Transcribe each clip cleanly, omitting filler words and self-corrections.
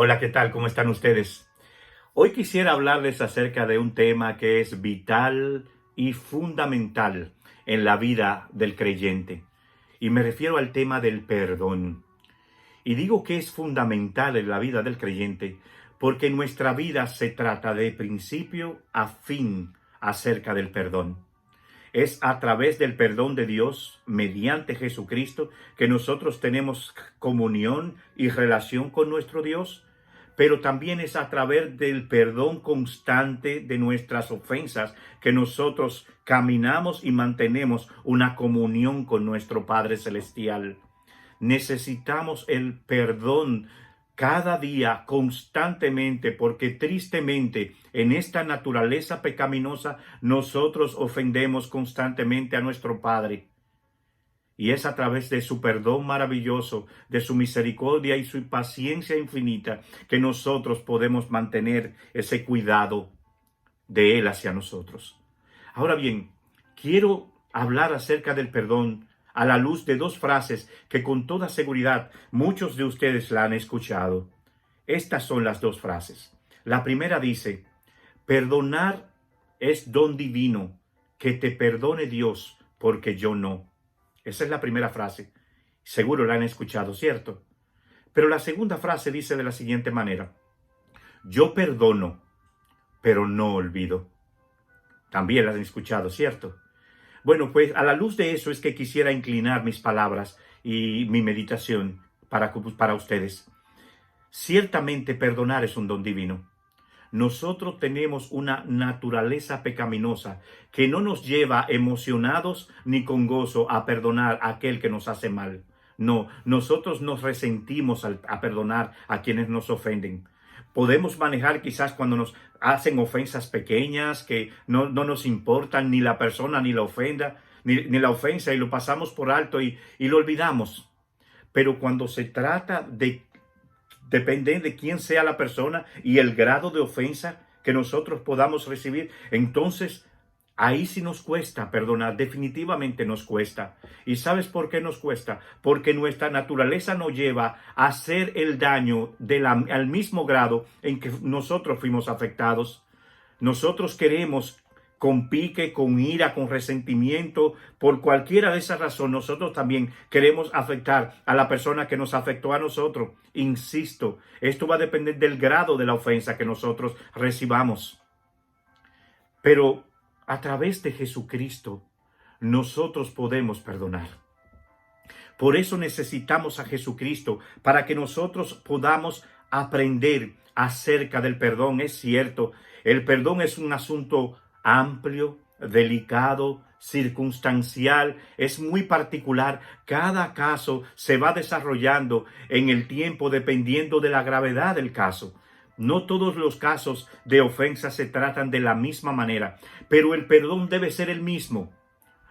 Hola, ¿qué tal? ¿Cómo están ustedes? Hoy quisiera hablarles acerca de un tema que es vital y fundamental en la vida del creyente. Y me refiero al tema del perdón. Y digo que es fundamental en la vida del creyente porque nuestra vida se trata de principio a fin acerca del perdón. Es a través del perdón de Dios, mediante Jesucristo, que nosotros tenemos comunión y relación con nuestro Dios, pero también es a través del perdón constante de nuestras ofensas que nosotros caminamos y mantenemos una comunión con nuestro Padre Celestial. Necesitamos el perdón cada día, constantemente, porque tristemente en esta naturaleza pecaminosa nosotros ofendemos constantemente a nuestro Padre. Y es a través de su perdón maravilloso, de su misericordia y su paciencia infinita que nosotros podemos mantener ese cuidado de Él hacia nosotros. Ahora bien, quiero hablar acerca del perdón a la luz de dos frases que con toda seguridad muchos de ustedes la han escuchado. Estas son las dos frases. La primera dice: perdonar es don divino, que te perdone Dios, porque yo no. Esa es la primera frase. Seguro la han escuchado, ¿cierto? Pero la segunda frase dice de la siguiente manera: yo perdono, pero no olvido. También la han escuchado, ¿cierto? Bueno, pues a la luz de eso es que quisiera inclinar mis palabras y mi meditación para ustedes. Ciertamente perdonar es un don divino. Nosotros tenemos una naturaleza pecaminosa que no nos lleva emocionados ni con gozo a perdonar a aquel que nos hace mal. No, nosotros nos resentimos a perdonar a quienes nos ofenden. Podemos manejar quizás cuando nos hacen ofensas pequeñas que no nos importan ni la persona ni la ofenda, ni la ofensa, y lo pasamos por alto y lo olvidamos. Pero cuando se trata de depender de quién sea la persona y el grado de ofensa que nosotros podamos recibir, entonces ahí sí nos cuesta perdonar, definitivamente nos cuesta. ¿Y sabes por qué nos cuesta? Porque nuestra naturaleza nos lleva a hacer el daño al mismo grado en que nosotros fuimos afectados. Nosotros queremos, con pique, con ira, con resentimiento, por cualquiera de esas razones, nosotros también queremos afectar a la persona que nos afectó a nosotros. Insisto, esto va a depender del grado de la ofensa que nosotros recibamos. Pero a través de Jesucristo, nosotros podemos perdonar. Por eso necesitamos a Jesucristo, para que nosotros podamos aprender acerca del perdón. Es cierto, el perdón es un asunto amplio, delicado, circunstancial, es muy particular. Cada caso se va desarrollando en el tiempo dependiendo de la gravedad del caso. No todos los casos de ofensa se tratan de la misma manera, pero el perdón debe ser el mismo.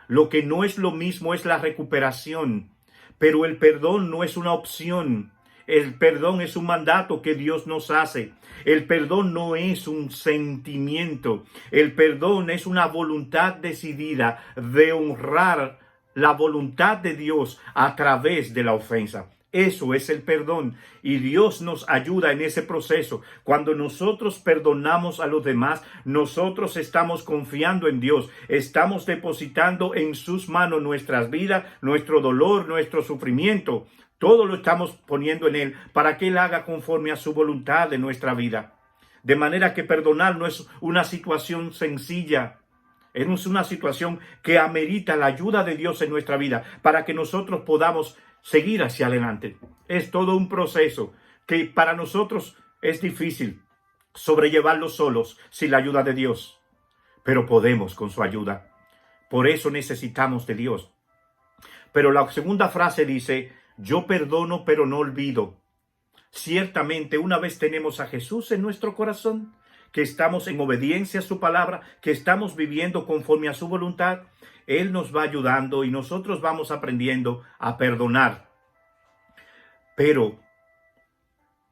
Lo que no es lo mismo es la recuperación, pero el perdón no es una opción. El perdón es un mandato que Dios nos hace. El perdón no es un sentimiento. El perdón es una voluntad decidida de honrar la voluntad de Dios a través de la ofensa. Eso es el perdón, y Dios nos ayuda en ese proceso. Cuando nosotros perdonamos a los demás, nosotros estamos confiando en Dios, estamos depositando en sus manos nuestras vidas, nuestro dolor, nuestro sufrimiento. Todo lo estamos poniendo en Él para que Él haga conforme a su voluntad de nuestra vida. De manera que perdonar no es una situación sencilla. Es una situación que amerita la ayuda de Dios en nuestra vida para que nosotros podamos seguir hacia adelante. Es todo un proceso que para nosotros es difícil sobrellevarlo solos sin la ayuda de Dios, pero podemos con su ayuda. Por eso necesitamos de Dios. Pero la segunda frase dice: yo perdono, pero no olvido. Ciertamente, una vez tenemos a Jesús en nuestro corazón, que estamos en obediencia a su palabra, que estamos viviendo conforme a su voluntad, Él nos va ayudando y nosotros vamos aprendiendo a perdonar. Pero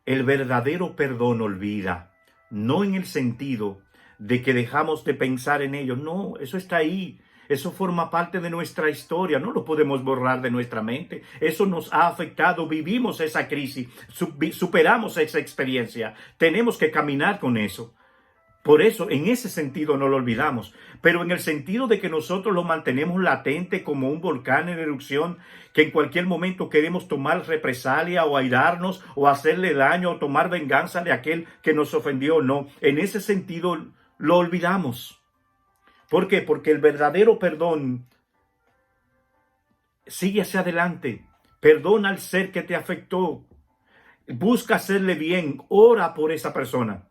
el verdadero perdón olvida, no en el sentido de que dejamos de pensar en ello. No, eso está ahí. Eso forma parte de nuestra historia, no lo podemos borrar de nuestra mente. Eso nos ha afectado, vivimos esa crisis, superamos esa experiencia. Tenemos que caminar con eso. Por eso, en ese sentido no lo olvidamos, pero en el sentido de que nosotros lo mantenemos latente como un volcán en erupción, que en cualquier momento queremos tomar represalia o airarnos o hacerle daño o tomar venganza de aquel que nos ofendió, no. En ese sentido lo olvidamos. ¿Por qué? Porque el verdadero perdón sigue hacia adelante. Perdona al ser que te afectó. Busca hacerle bien. Ora por esa persona.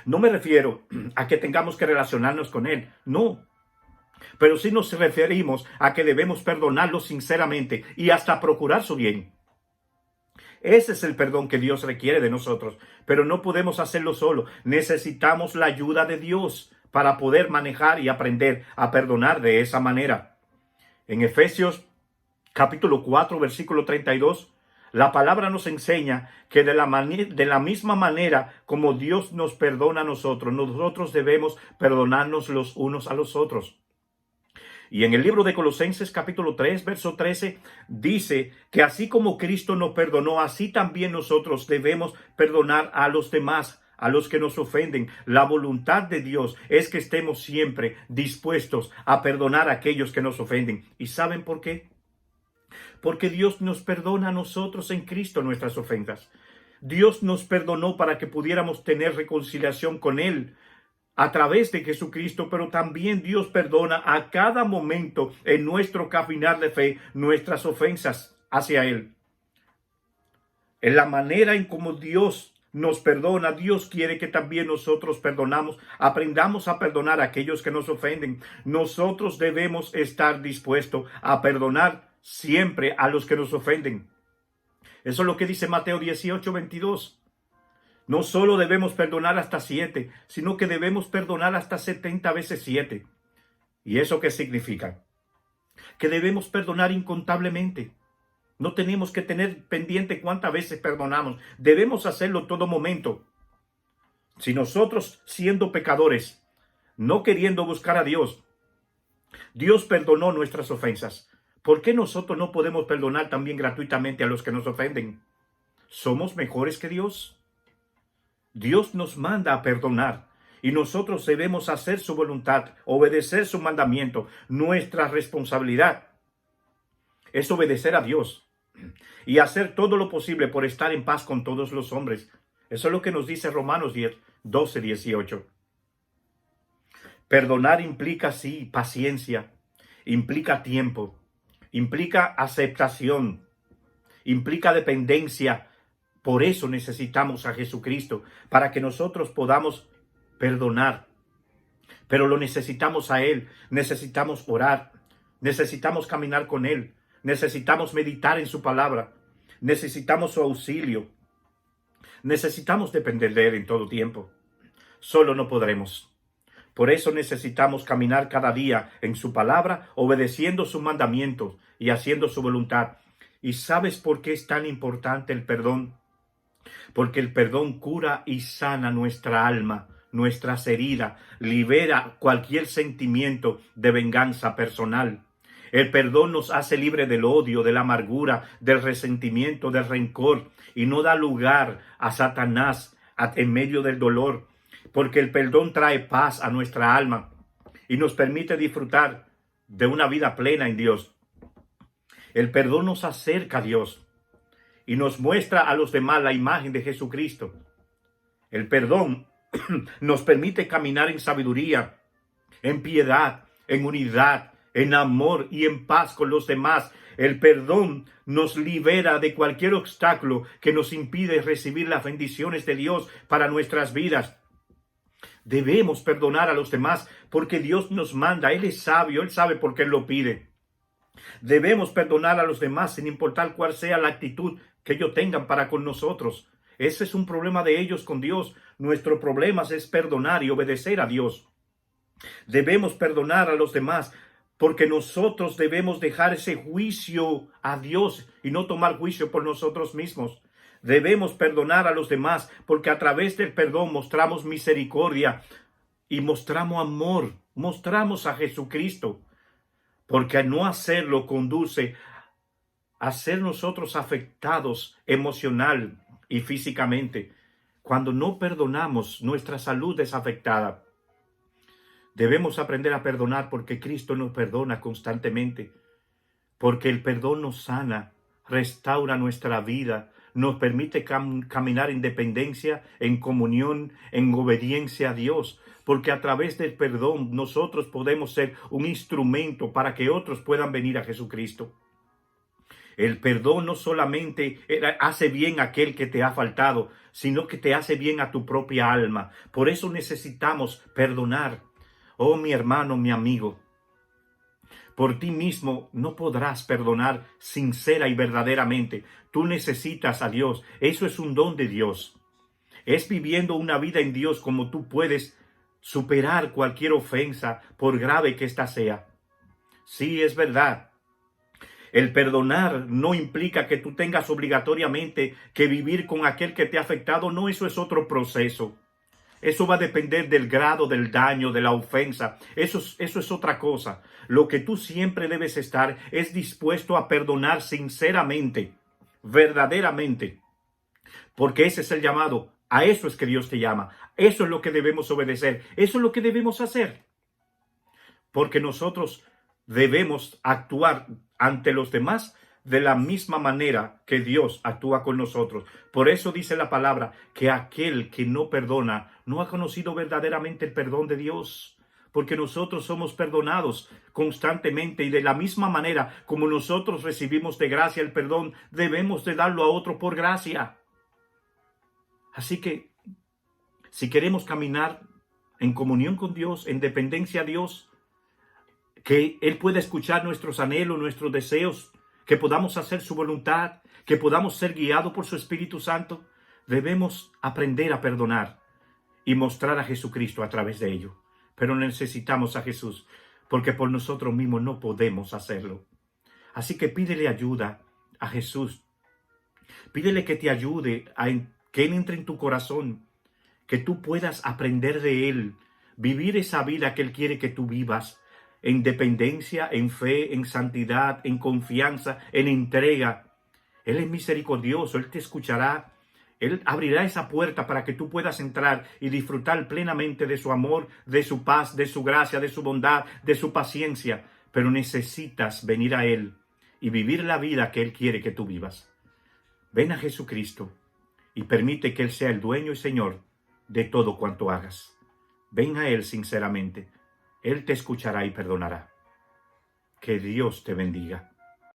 No me refiero a que tengamos que relacionarnos con él, no. Pero sí nos referimos a que debemos perdonarlo sinceramente y hasta procurar su bien. Ese es el perdón que Dios requiere de nosotros, pero no podemos hacerlo solo. Necesitamos la ayuda de Dios para poder manejar y aprender a perdonar de esa manera. En Efesios capítulo 4, versículo 32, la palabra nos enseña que de la misma manera como Dios nos perdona a nosotros, nosotros debemos perdonarnos los unos a los otros. Y en el libro de Colosenses capítulo 3, verso 13, dice que así como Cristo nos perdonó, así también nosotros debemos perdonar a los demás, a los que nos ofenden. La voluntad de Dios es que estemos siempre dispuestos a perdonar a aquellos que nos ofenden. ¿Y saben por qué? Porque Dios nos perdona a nosotros en Cristo nuestras ofensas. Dios nos perdonó para que pudiéramos tener reconciliación con Él a través de Jesucristo, pero también Dios perdona a cada momento en nuestro caminar de fe nuestras ofensas hacia Él. En la manera en como Dios nos perdona, Dios quiere que también nosotros aprendamos a perdonar a aquellos que nos ofenden. Nosotros debemos estar dispuestos a perdonar siempre a los que nos ofenden. Eso es lo que dice Mateo 18, 22. No solo debemos perdonar hasta 7, sino que debemos perdonar hasta 70 veces 7. ¿Y eso qué significa? Que debemos perdonar incontablemente. No tenemos que tener pendiente cuántas veces perdonamos. Debemos hacerlo todo momento. Si nosotros, siendo pecadores, no queriendo buscar a Dios, Dios perdonó nuestras ofensas, ¿por qué nosotros no podemos perdonar también gratuitamente a los que nos ofenden? ¿Somos mejores que Dios? Dios nos manda a perdonar y nosotros debemos hacer su voluntad, obedecer su mandamiento. Nuestra responsabilidad es obedecer a Dios y hacer todo lo posible por estar en paz con todos los hombres. Eso es lo que nos dice Romanos 12, 18. Perdonar implica, sí, paciencia, implica tiempo, implica aceptación, implica dependencia. Por eso necesitamos a Jesucristo, para que nosotros podamos perdonar. Pero lo necesitamos a Él, necesitamos orar, necesitamos caminar con Él, necesitamos meditar en su palabra, necesitamos su auxilio, necesitamos depender de Él en todo tiempo. Solo no podremos. Por eso necesitamos caminar cada día en su palabra, obedeciendo sus mandamientos y haciendo su voluntad. ¿Y sabes por qué es tan importante el perdón? Porque el perdón cura y sana nuestra alma, nuestras heridas, libera cualquier sentimiento de venganza personal. El perdón nos hace libre del odio, de la amargura, del resentimiento, del rencor, y no da lugar a Satanás en medio del dolor, porque el perdón trae paz a nuestra alma y nos permite disfrutar de una vida plena en Dios. El perdón nos acerca a Dios y nos muestra a los demás la imagen de Jesucristo. El perdón nos permite caminar en sabiduría, en piedad, en unidad, en amor y en paz con los demás. El perdón nos libera de cualquier obstáculo que nos impide recibir las bendiciones de Dios para nuestras vidas. Debemos perdonar a los demás porque Dios nos manda. Él es sabio, Él sabe por qué Él lo pide. Debemos perdonar a los demás sin importar cuál sea la actitud que ellos tengan para con nosotros. Ese es un problema de ellos con Dios. Nuestro problema es perdonar y obedecer a Dios. Debemos perdonar a los demás porque nosotros debemos dejar ese juicio a Dios y no tomar juicio por nosotros mismos. Debemos perdonar a los demás porque a través del perdón mostramos misericordia y mostramos amor, mostramos a Jesucristo. porque al no hacerlo conduce a ser nosotros afectados emocional y físicamente. Cuando no perdonamos, nuestra salud es afectada. Debemos aprender a perdonar porque Cristo nos perdona constantemente, porque el perdón nos sana, restaura nuestra vida, nos permite caminar en dependencia, en comunión, en obediencia a Dios, porque a través del perdón nosotros podemos ser un instrumento para que otros puedan venir a Jesucristo. El perdón no solamente hace bien a aquel que te ha faltado, sino que te hace bien a tu propia alma. Por eso necesitamos perdonar. Oh, mi hermano, mi amigo, por ti mismo no podrás perdonar sincera y verdaderamente. Tú necesitas a Dios. Eso es un don de Dios. Es viviendo una vida en Dios como tú puedes superar cualquier ofensa, por grave que ésta sea. Sí, es verdad. El perdonar no implica que tú tengas obligatoriamente que vivir con aquel que te ha afectado. No, eso es otro proceso. Eso va a depender del grado del daño, de la ofensa. Eso es otra cosa. Lo que tú siempre debes estar es dispuesto a perdonar sinceramente, verdaderamente. Porque ese es el llamado. A eso es que Dios te llama. Eso es lo que debemos obedecer. Eso es lo que debemos hacer. Porque nosotros debemos actuar ante los demás de la misma manera que Dios actúa con nosotros. Por eso dice la palabra que aquel que no perdona no ha conocido verdaderamente el perdón de Dios. Porque nosotros somos perdonados constantemente y de la misma manera como nosotros recibimos de gracia el perdón, debemos de darlo a otro por gracia. Así que si queremos caminar en comunión con Dios, en dependencia a Dios, que Él pueda escuchar nuestros anhelos, nuestros deseos, que podamos hacer su voluntad, que podamos ser guiados por su Espíritu Santo, debemos aprender a perdonar y mostrar a Jesucristo a través de ello. Pero necesitamos a Jesús, porque por nosotros mismos no podemos hacerlo. Así que pídele ayuda a Jesús. Pídele que te ayude, que Él entre en tu corazón, que tú puedas aprender de Él, vivir esa vida que Él quiere que tú vivas, en dependencia, en fe, en santidad, en confianza, en entrega. Él es misericordioso, Él te escuchará, Él abrirá esa puerta para que tú puedas entrar y disfrutar plenamente de su amor, de su paz, de su gracia, de su bondad, de su paciencia. Pero necesitas venir a Él y vivir la vida que Él quiere que tú vivas. Ven a Jesucristo y permite que Él sea el dueño y Señor de todo cuanto hagas. Ven a Él sinceramente. Él te escuchará y perdonará. Que Dios te bendiga.